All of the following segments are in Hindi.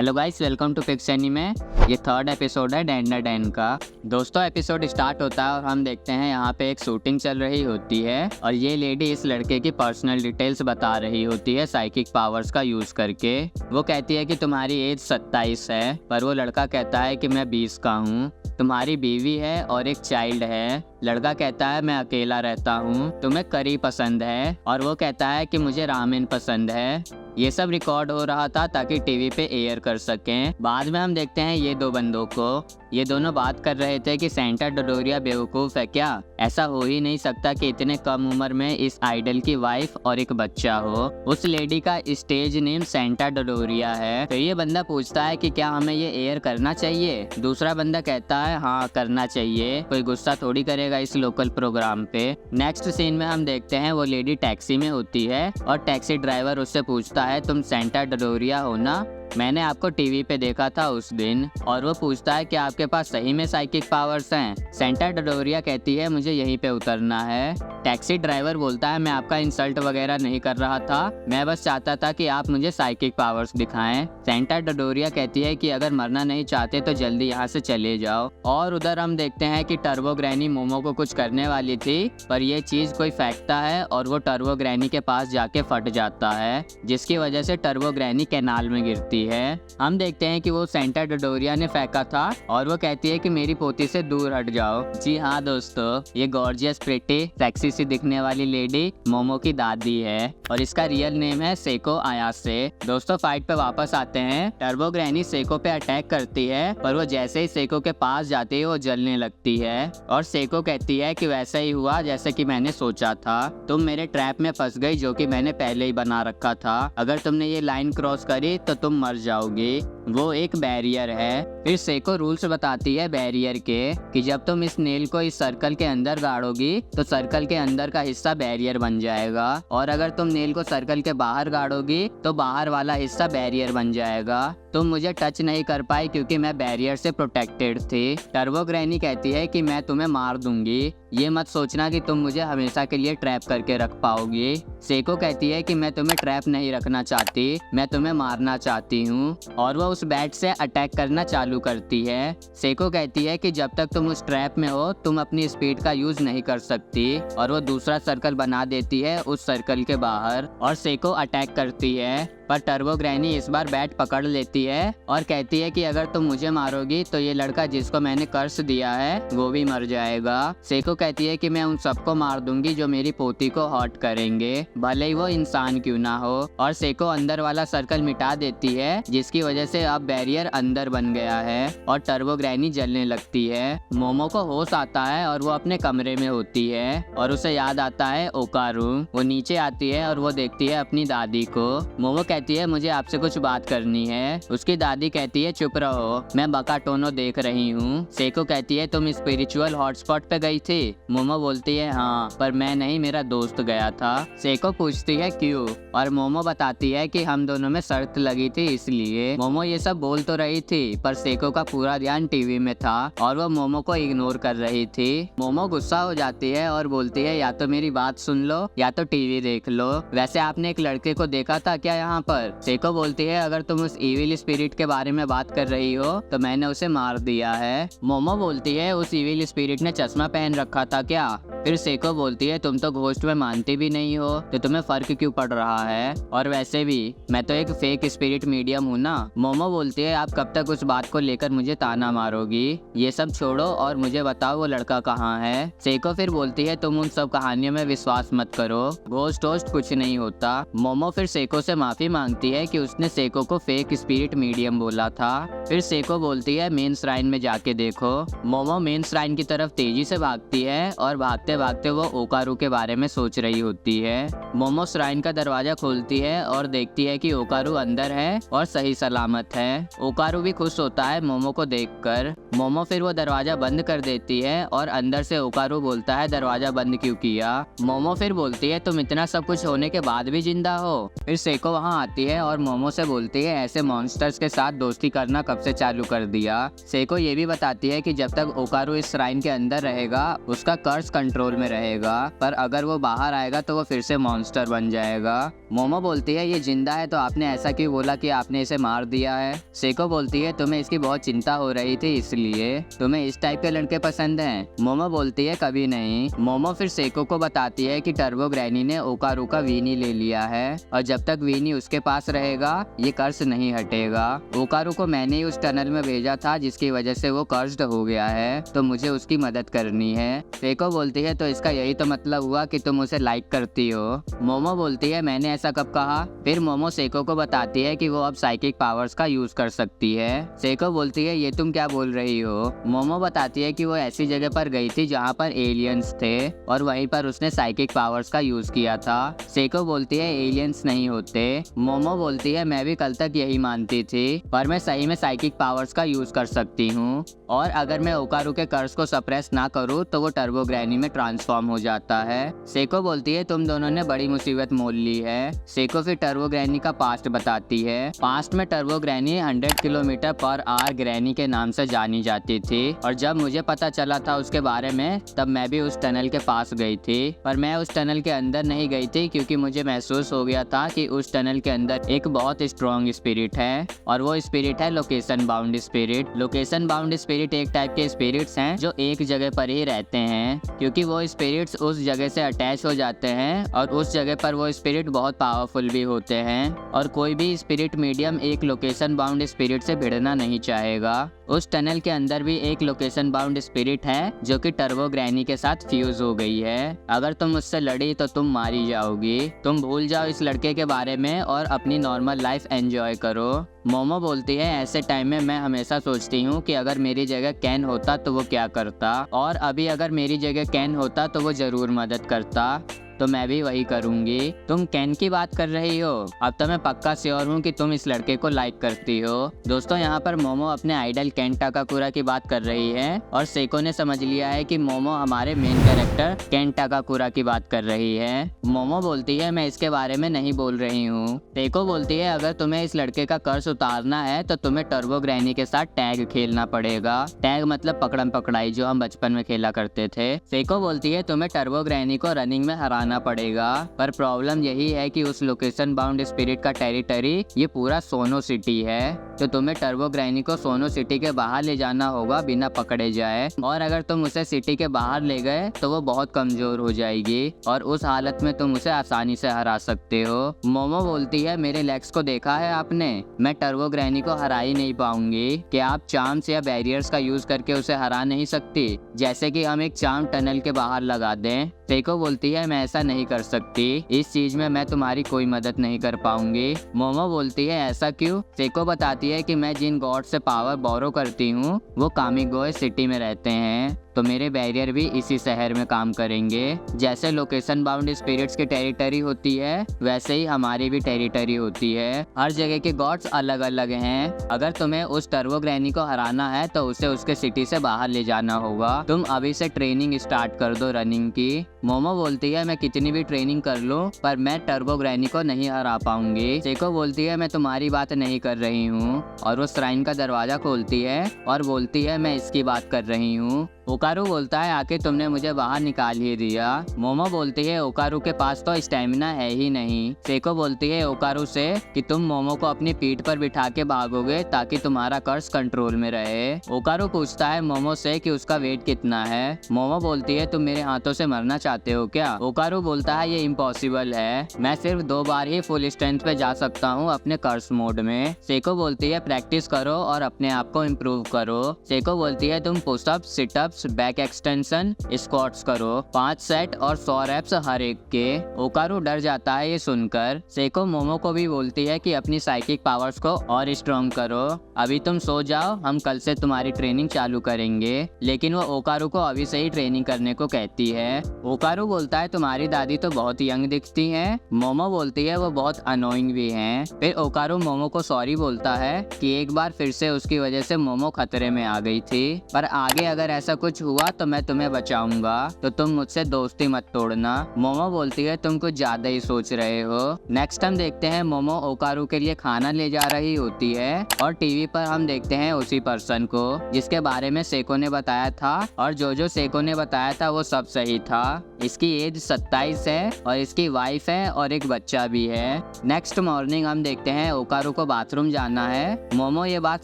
Hello guys, welcome to fix anime. ये थर्ड एपिसोड है डैन डैन का। दोस्तों, एपिसोड स्टार्ट होता है और हम देखते हैं यहाँ पे एक शूटिंग चल रही होती है और ये लेडी इस लड़के की पर्सनल डिटेल्स बता रही होती है साइकिक पावर्स का यूज करके। वो कहती है कि तुम्हारी एज 27 है, पर वो लड़का कहता है कि मैं 20 का हूँ। तुम्हारी बीवी है और एक चाइल्ड है। लड़का कहता है मैं अकेला रहता हूँ। तुम्हें करी पसंद है और वो कहता है कि मुझे रामेन पसंद है। ये सब रिकॉर्ड हो रहा था ताकि टीवी पे एयर कर सकें। बाद में हम देखते हैं ये दो बंदों को। ये दोनों बात कर रहे थे कि सेंटा डोडोरिया बेवकूफ़ है क्या? ऐसा हो ही नहीं सकता कि इतने कम उम्र में इस आइडल की वाइफ और एक बच्चा हो। उस लेडी का स्टेज नेम सेंटा डोडोरिया है। तो ये बंदा पूछता है कि क्या हमें ये एयर करना चाहिए? दूसरा बंदा कहता है हाँ करना चाहिए, कोई गुस्सा थोड़ी करेगा इस लोकल प्रोग्राम पे। नेक्स्ट सीन में हम देखते हैं वो लेडी टैक्सी में होती है और टैक्सी ड्राइवर उससे पूछता है तुम सेंटा डोडोरिया हो ना? मैंने आपको टीवी पे देखा था उस दिन। और वो पूछता है कि आपके पास सही में साइकिक पावर्स हैं? सेंटा डोडोरिया कहती है मुझे यहीं पे उतरना है। टैक्सी ड्राइवर बोलता है मैं आपका इंसल्ट वगैरह नहीं कर रहा था, मैं बस चाहता था कि आप मुझे साइकिक पावर्स दिखाएं। सेंटा डोडोरिया कहती है कि अगर मरना नहीं चाहते तो जल्दी यहाँ से चले जाओ। और उधर हम देखते हैं कि टर्बो ग्रैनी मोमो को कुछ करने वाली थी, पर यह चीज कोई फेंकता है और वो टर्बो ग्रैनी के पास जाके फट जाता है, जिसकी वजह से टर्बो ग्रैनी कैनाल में गिरती है। हम देखते हैं कि वो सेंटा डोडोरिया ने फेंका था और वो कहती है कि मेरी पोती से दूर हट जाओ। जी हाँ दोस्तों, ये गॉर्जियस प्रिटी सेक्सी सी दिखने वाली लेडी मोमो की दादी है और इसका रियल नेम है सेको आयासे। दोस्तों, फाइट पे वापस आते हैं। टर्बो ग्रैनी सेको पे अटैक करती है, पर वो जैसे ही सेको के पास जाती है वो जलने लगती है और सेको कहती है कि वैसा ही हुआ जैसे कि मैंने सोचा था। तुम मेरे ट्रैप में फंस गई जो कि मैंने पहले ही बना रखा था। अगर तुमने ये लाइन क्रॉस करी तो तुम मर जाओगी। वो एक बैरियर है। फिर सेको रूल्स बताती है बैरियर के कि जब तुम इस नेल को इस सर्कल के अंदर गाड़ोगी तो सर्कल के अंदर का हिस्सा बैरियर बन जाएगा, और अगर तुम नेल को सर्कल के बाहर गाड़ोगी तो बाहर वाला हिस्सा बैरियर बन जाएगा। तुम मुझे टच नहीं कर पाई क्योंकि मैं बैरियर से प्रोटेक्टेड थी। टर्बो ग्रैनी कहती है कि मैं तुम्हें मार दूंगी, ये मत सोचना कि तुम मुझे हमेशा के लिए ट्रैप करके रख पाओगी। सेको कहती है कि मैं तुम्हें ट्रैप नहीं रखना चाहती, मैं तुम्हें मारना चाहती हूँ, और वो उस बैट से अटैक करना चालू करती है। सेको कहती है कि जब तक तुम उस ट्रैप में हो तुम अपनी स्पीड का यूज नहीं कर सकती, और वो दूसरा सर्कल बना देती है उस सर्कल के बाहर और सेको अटैक करती है। पर टर्बो ग्रैनी इस बार बैट पकड़ लेती है और कहती है कि अगर तुम मुझे मारोगी तो ये लड़का जिसको मैंने कर्स दिया है वो भी मर जाएगा। सेको कहती है कि मैं उन सबको मार दूंगी जो मेरी पोती को हर्ट करेंगे, भले ही वो इंसान क्यों ना हो। और सेको अंदर वाला सर्कल मिटा देती है, जिसकी वजह से अब बैरियर अंदर बन गया है और टर्बो ग्रैनी जलने लगती है। मोमो को होश आता है और वो अपने कमरे में होती है और उसे याद आता है ओकारू। वो नीचे आती है और वो देखती है अपनी दादी को। मोमो कहती है मुझे आपसे कुछ बात करनी है। उसकी दादी कहती है चुप रहो, मैं बकाटोनो देख रही हूँ। सेको कहती है तुम स्पिरिचुअल हॉटस्पॉट पे गई थी? मोमो बोलती है हाँ, पर मैं नहीं, मेरा दोस्त गया था। सेको पूछती है क्यों, और मोमो बताती है कि हम दोनों में शर्त लगी थी इसलिए। मोमो ये सब बोल तो रही थी पर सेको का पूरा ध्यान टीवी में था और वो मोमो को इग्नोर कर रही थी। मोमो गुस्सा हो जाती है और बोलती है या तो मेरी बात सुन लो या तो टीवी देख लो। वैसे आपने एक लड़के को देखा था क्या यहाँ पर? सेको बोलती है अगर तुम उस इविल स्पिरिट के बारे में बात कर रही हो तो मैंने उसे मार दिया है। मोमो बोलती है उस इविल स्पिरिट ने चश्मा पहन रखा था क्या? फिर सेको बोलती है तुम तो घोस्ट में मानती भी नहीं हो तो तुम्हें फर्क क्यों पड़ रहा है, और वैसे भी मैं तो एक फेक स्पिरिट मीडियम हूँ ना। मोमो बोलती है आप कब तक उस बात को लेकर मुझे ताना मारोगी? ये सब छोड़ो और मुझे बताओ वो लड़का कहाँ है। सेको फिर बोलती है तुम उन सब कहानियों में विश्वास मत करो, घोस्ट वोस्ट कुछ नहीं होता। मोमो फिर सेको से माफी मांगती है कि उसने सेको को फेक स्पिरिट मीडियम बोला था। फिर सेको बोलती है मेन श्राइन में जाके देखो। मोमो मेन श्राइन की तरफ तेजी से भागती है और भागते भागते वो ओकारू के बारे में सोच रही होती है। मोमो श्राइन का दरवाजा खोलती है और देखती है कि ओकारू अंदर है और सही सलामत है। ओकारू भी खुश होता है मोमो को देखकर। मोमो फिर वो दरवाजा बंद कर देती है और अंदर से ओकारू बोलता है दरवाजा बंद क्यों किया? मोमो फिर बोलती है तुम इतना सब कुछ होने के बाद भी जिंदा हो। फिर सेको वहाँ आती है और मोमो से बोलती है ऐसे मॉन्स्टर्स के साथ दोस्ती करना कब से चालू कर दिया। सेको ये भी बताती है कि जब तक ओकारू इस श्राइन के अंदर रहेगा उसका कर्स कंट्रोल में रहेगा, पर अगर वो बाहर आएगा तो वो फिर से मॉन्स्टर बन जाएगा। मोमो बोलती है ये जिंदा है तो आपने ऐसा क्यों बोला कि आपने इसे मार दिया है। सेको बोलती है तुम्हें इसकी बहुत चिंता हो रही थी इसलिए। तुम्हें इस टाइप के लड़के पसंद हैं? मोमो बोलती है कभी नहीं। मोमो फिर सेको को बताती है कि टर्बो ग्रैनी ने ओकारू का वीनी ले लिया है और जब तक वीनी उसके पास रहेगा ये कर्स नहीं हटेगा। ओकारू को मैंने ही उस टनल में भेजा था जिसकी वजह से वो कर्स्ड हो गया है, तो मुझे उसकी मदद करनी है। सेको बोलती है तो इसका यही तो मतलब हुआ कि तुम उसे लाइक करती हो। मोमो बोलती है मैंने ऐसा कब कहा। फिर मोमो सेको को बताती है कि वो अब साइकिक पावर्स का यूज कर सकती है। सेको बोलती है ये तुम क्या बोल रही हो। मोमो बताती है कि वो ऐसी जगह पर गई थी जहाँ पर एलियंस थे और वहीं पर उसने साइकिक पावर्स का यूज किया था। सेको बोलती है एलियंस नहीं होते। मोमो बोलती है मैं भी कल तक यही मानती थी, पर मैं सही में साइकिक पावर्स का यूज कर सकती हूँ और अगर मैं ओकारू के कर्स को सप्रेस ना करूँ तो वो टर्बो ग्रैनी में ट्रांसफॉर्म हो जाता है। सेको बोलती है तुम दोनों ने बड़ी मुसीबत मोल ली है। सेको फिर टर्बो ग्रैनी का पास्ट बताती है। पास्ट में turbo granny 100 kilometre per hour granny के नाम से जानी जाती थी और जब मुझे पता चला था उसके बारे में तब मैं भी उस टनल के पास गई थी, पर मैं उस टनल के अंदर नहीं गई थी क्योंकि मुझे महसूस हो गया था कि उस टनल के अंदर एक बहुत स्ट्रॉन्ग स्पिरिट है और वो स्पिरिट है location bound spirit. Location bound spirit एक टाइप के स्पिरिट्स हैं जो एक जगह पर ही रहते हैं क्योंकि वो स्पिरिट्स उस जगह से अटैच हो जाते हैं और उस जगह पर वो स्पिरिट बहुत पावरफुल भी होते हैं और कोई भी स्पिरिट मीडियम एक लोकेशन बाउंड स्पिरिट से भिड़ना नहीं चाहेगा। उस टनल के अंदर भी एक लोकेशन बाउंड स्पिरिट है जो कि टर्बो ग्रैनी के साथ फ्यूज हो गई है। अगर तुम उससे लड़ी तो तुम मारी जाओगी। तुम भूल जाओ इस लड़के के बारे में और अपनी नॉर्मल लाइफ एंजॉय करो। मोमो बोलती है ऐसे टाइम में मैं हमेशा सोचती हूँ कि अगर मेरी जगह कैन होता तो वो क्या करता और अभी अगर मेरी जगह कैन होता तो वो जरूर मदद करता, तो मैं भी वही करूंगी। तुम कैन की बात कर रही हो? अब तो मैं पक्का श्योर हूँ कि तुम इस लड़के को लाइक करती हो। दोस्तों यहाँ पर मोमो अपने आइडल केन टाकाकुरा की बात कर रही है और सेको ने समझ लिया है कि मोमो हमारे मेन कैरेक्टर केन टाकाकुरा की बात कर रही है। मोमो बोलती है मैं इसके बारे में नहीं बोल रही हूँ। सेको बोलती है अगर तुम्हें इस लड़के का कर्ज उतारना है तो तुम्हें टर्बो ग्रैनी के साथ टैग खेलना पड़ेगा। टैग मतलब पकड़म पकड़ाई जो हम बचपन में खेला करते थे। सेको बोलती है तुम्हें टर्बो ग्रैनी को रनिंग में हराना पड़ेगा, पर प्रॉब्लम यही है कि उस लोकेशन बाउंड स्पिरिट का टेरिटरी ये पूरा सोनो सिटी है, तो तुम्हें टर्बो ग्रैनी को सोनो सिटी के बाहर ले जाना होगा बिना पकड़े जाए और अगर तुम उसे सिटी के बाहर ले गए तो वो बहुत कमजोर हो जाएगी और उस हालत में तुम उसे आसानी से हरा सकते हो। मोमो बोलती है मेरे लेग्स को देखा है आपने, मैं टर्बो ग्रैनी को हरा ही नहीं पाऊंगी। क्या आप चार्म्स या बैरियर्स का यूज करके उसे हरा नहीं सकती, जैसे कि हम एक चार्म टनल के बाहर लगा दें? सेको बोलती है मैं ऐसा नहीं कर सकती, इस चीज में मैं तुम्हारी कोई मदद नहीं कर पाऊंगी। मोमो बोलती है ऐसा क्यों? सेको बताती है कि मैं जिन गॉड से पावर बोरो करती हूँ वो कामिगोए सिटी में रहते हैं, तो मेरे बैरियर भी इसी शहर में काम करेंगे। जैसे लोकेशन बाउंड स्पिरिट्स की टेरिटरी होती है वैसे ही हमारी भी टेरिटरी होती है। हर जगह के गॉड्स अलग अलग हैं। अगर तुम्हें उस टर्बो ग्रैनी को हराना है तो उसे उसके सिटी से बाहर ले जाना होगा। तुम अभी से ट्रेनिंग स्टार्ट कर दो रनिंग की। मोमो बोलती है मैं कितनी भी ट्रेनिंग कर लूं पर मैं टर्बो ग्रैनी को नहीं हरा पाऊंगी। सेको बोलती है मैं तुम्हारी बात नहीं कर रही हूँ और वो श्राइन का दरवाजा खोलती है और बोलती है मैं इसकी बात कर रही हूँ। ओकारू बोलता है आके तुमने मुझे बाहर निकाल ही दिया। मोमो बोलती है ओकारू के पास तो स्टेमिना है ही नहीं। सेको बोलती है ओकारू से कि तुम मोमो को अपनी पीठ पर बिठा के भागोगे ताकि तुम्हारा कर्ज कंट्रोल में रहे। ओकारू पूछता है मोमो से कि उसका वेट कितना है। मोमो बोलती है तुम मेरे हाथों से मरना चाहते हो क्या? ओकारू बोलता है ये इम्पॉसिबल है, मैं सिर्फ 2 बार ही फुल स्ट्रेंथ पे जा सकता हूँ अपने कर्ज मोड में। सेको बोलती है प्रैक्टिस करो और अपने आप को इम्प्रूव करो। सेको बोलती है तुम pushups, sit-ups, back extension, squats करो 5 सेट और 100 रेप्स हर एक के। ओकारू डर जाता है ये सुनकर। सेको मोमो को भी बोलती है कि अपनी साइकिक पावर्स को और स्ट्रॉन्ग करो। अभी तुम सो जाओ, हम कल से तुम्हारी ट्रेनिंग चालू करेंगे। लेकिन वो ओकारू को अभी से ही ट्रेनिंग करने को कहती है। ओकारू बोलता है तुम्हारी दादी तो बहुत यंग दिखती हैं। मोमो बोलती है वो बहुत अनोइंग भी हैं। फिर ओकारू मोमो को सॉरी बोलता है कि एक बार फिर से उसकी वजह से मोमो खतरे में आ गई थी, पर आगे अगर ऐसा कुछ हुआ तो मैं तुम्हें बचाऊंगा, तो तुम मुझसे दोस्ती मत तोड़ना। मोमो बोलती है तुम कुछ ज्यादा ही सोच रहे हो। नेक्स्ट हम देखते हैं मोमो ओकारू के लिए खाना ले जा रही होती है और टीवी पर हम देखते हैं उसी पर्सन को जिसके बारे में सेको ने बताया था, और जो सेको ने बताया था वो सब सही था। इसकी एज 27 है और इसकी वाइफ है और एक बच्चा भी है। नेक्स्ट मॉर्निंग हम देखते हैं ओकारू को बाथरूम जाना है। मोमो ये बात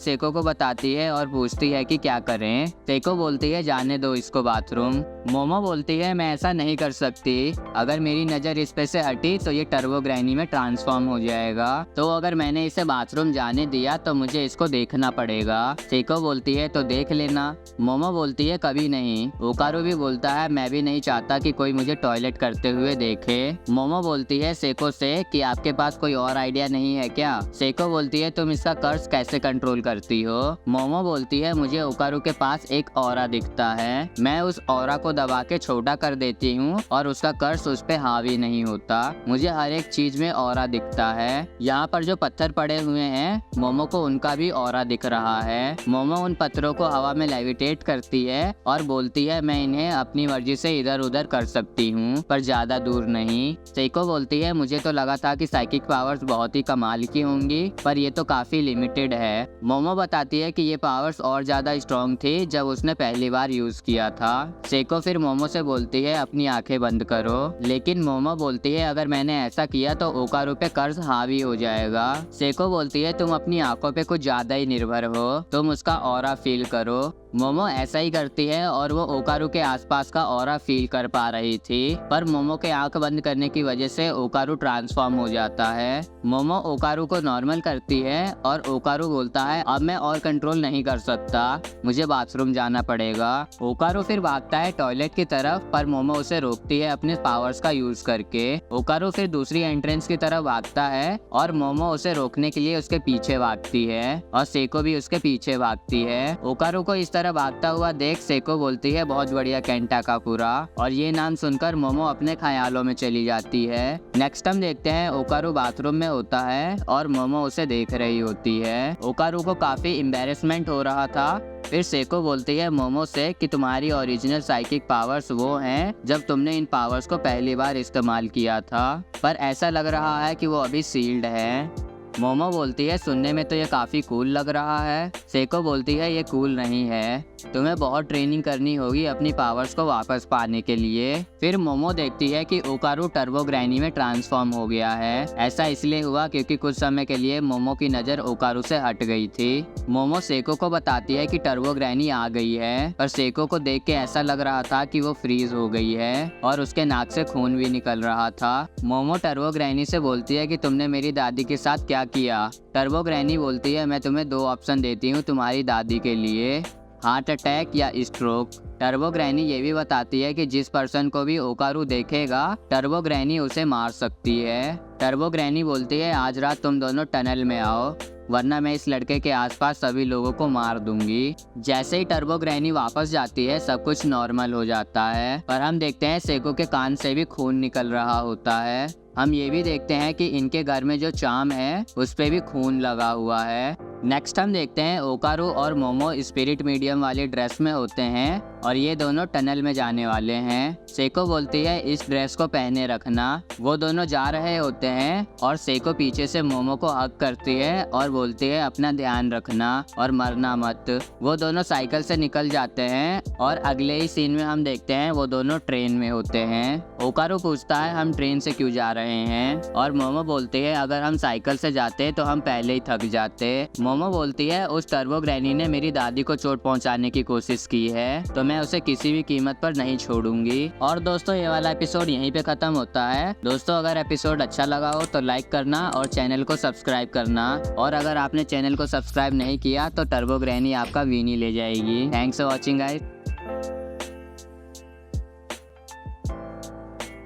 सेको को बताती है और पूछती है कि क्या करें। सेको बोलती है जाने दो इसको बाथरूम। मोमो बोलती है मैं ऐसा नहीं कर सकती, अगर मेरी नज़र इस पे से हटी तो ये टर्बो ग्रैनी में ट्रांसफॉर्म हो जाएगा, तो अगर मैंने इसे बाथरूम जाने दिया तो मुझे इसको देखना पड़ेगा। सेको बोलती है तो देख लेना। मोमो बोलती है कभी नहीं। ओकारू भी बोलता है मैं भी नहीं चाहता कि कोई मुझे टॉयलेट करते हुए देखे। मोमो बोलती है सेको से कि आपके पास कोई और आइडिया नहीं है क्या। सेको बोलती है तुम इसका कर्ज कैसे कंट्रोल करती हो। मोमो बोलती है मुझे ओकारू के पास एक ऑरा दिखता है, मैं उस ऑरा को दबा के छोटा कर देती हूँ और उसका कर्ज उस पे हावी नहीं होता। मुझे हर एक चीज में ऑरा दिखता है। यहाँ पर जो पत्थर पड़े हुए हैं मोमो को उनका भी ऑरा दिख रहा है। मोमो उन पत्थरों को हवा में लेविटेट करती है और बोलती है मैं इन्हें अपनी मर्जी से इधर उधर कर सकती हूँ, पर ज्यादा दूर नहीं। सेको बोलती है मुझे तो लगा था कि साइकिक पावर्स बहुत ही कमाल की होंगी, पर ये तो काफी लिमिटेड है। मोमो बताती है कि ये पावर्स और ज्यादा स्ट्रॉन्ग थी जब उसने पहली बार यूज किया था। सेको फिर मोमो से बोलती है अपनी आंखें बंद करो, लेकिन मोमो बोलती है अगर मैंने ऐसा किया तो ओकारू पे कर्ज हावी हो जाएगा। सेको बोलती है तुम अपनी आंखों पे कुछ ज्यादा ही निर्भर हो, तुम उसका ऑरा फील करो। मोमो ऐसा ही करती है और वो ओकारू के आसपास का ऑरा फील कर पा रही थी, पर मोमो के आंख बंद करने की वजह से ओकारू ट्रांसफॉर्म हो जाता है। मोमो ओकारू को नॉर्मल करती है और ओकारू बोलता है अब मैं और कंट्रोल नहीं कर सकता, मुझे बाथरूम जाना पड़ेगा। ओकारू फिर भागता है टॉयलेट की तरफ, पर मोमो उसे रोकती है अपने पावर्स का यूज करके। ओकारू फिर दूसरी एंट्रेंस की तरफ भागता है और मोमो उसे रोकने के लिए उसके पीछे भागती है और सेको भी उसके पीछे भागती है। ओकारू को इस तरह भागता हुआ देख सेको बोलती है बहुत बढ़िया केंटा का पूरा, और ये नाम सुनकर मोमो अपने ख्यालों में चली जाती है। नेक्स्ट हम देखते हैं ओकारू बाथरूम में होता है और मोमो उसे देख रही होती है। ओकारू को काफी एम्बैरेसमेंट हो रहा था। फिर सेको बोलती है मोमो से कि तुम्हारी ओरिजिनल साइकिक पावर्स वो हैं जब तुमने इन पावर्स को पहली बार इस्तेमाल किया था, पर ऐसा लग रहा है कि वो अभी सील्ड है। मोमो बोलती है सुनने में तो ये काफ़ी कूल लग रहा है। सेको बोलती है ये कूल नहीं है, तुम्हें बहुत ट्रेनिंग करनी होगी अपनी पावर्स को वापस पाने के लिए। फिर मोमो देखती है कि ओकारू टर्बो ग्रैनी में ट्रांसफॉर्म हो गया है। ऐसा इसलिए हुआ क्योंकि कुछ समय के लिए मोमो की नज़र ओकारू से हट गई थी। मोमो सेको को बताती है कि टर्बो ग्रैनी आ गई है, पर सेको को देख के ऐसा लग रहा था कि वो फ्रीज हो गई है और उसके नाक से खून भी निकल रहा था। मोमो टर्बो ग्रैनी से बोलती है कि तुमने मेरी दादी के साथ क्या किया। टर्बो ग्रैनी बोलती है मैं तुम्हें 2 ऑप्शन देती हूँ तुम्हारी दादी के लिए, हार्ट अटैक या स्ट्रोक। टर्बो ग्रैनी ये भी बताती है कि जिस पर्सन को भी ओकारू देखेगा टर्बो ग्रैनी उसे मार सकती है। टर्बो ग्रैनी बोलती है आज रात तुम दोनों टनल में आओ, वरना मैं इस लड़के के आसपास सभी लोगों को मार दूंगी। जैसे ही टर्बो ग्रैनी वापस जाती है सब कुछ नॉर्मल हो जाता है, पर हम देखते हैं सेको के कान से भी खून निकल रहा होता है। हम ये भी देखते हैं कि इनके घर में जो चाम है उस पे भी खून लगा हुआ है। नेक्स्ट हम देखते हैं ओकारू और मोमो स्पिरिट मीडियम वाली ड्रेस में होते हैं और ये दोनों टनल में जाने वाले हैं। सेको बोलती है इस ड्रेस को पहने रखना। वो दोनों जा रहे होते हैं और सेको पीछे से मोमो को हग करती है और बोलती है अपना ध्यान रखना और मरना मत। वो दोनों साइकिल से निकल जाते हैं और अगले ही सीन में हम देखते हैं वो दोनों ट्रेन में होते हैं। ओकारू पूछता है हम ट्रेन से क्यों जा रहे हैं और मोमो बोलती है अगर हम साइकिल से जाते तो हम पहले ही थक जाते। मोमो बोलती है उस टर्बो ग्रैनी ने मेरी दादी को चोट पहुंचाने की कोशिश की है तो मैं उसे किसी भी कीमत पर नहीं छोड़ूंगी। और दोस्तों ये वाला एपिसोड यहीं पे खत्म होता है। दोस्तों अगर एपिसोड अच्छा लगा हो तो लाइक करना और चैनल को सब्सक्राइब करना, और अगर आपने चैनल को सब्सक्राइब नहीं किया तो टर्बो ग्रैनी आपका वीनी ले जाएगी। Thanks for watching guys.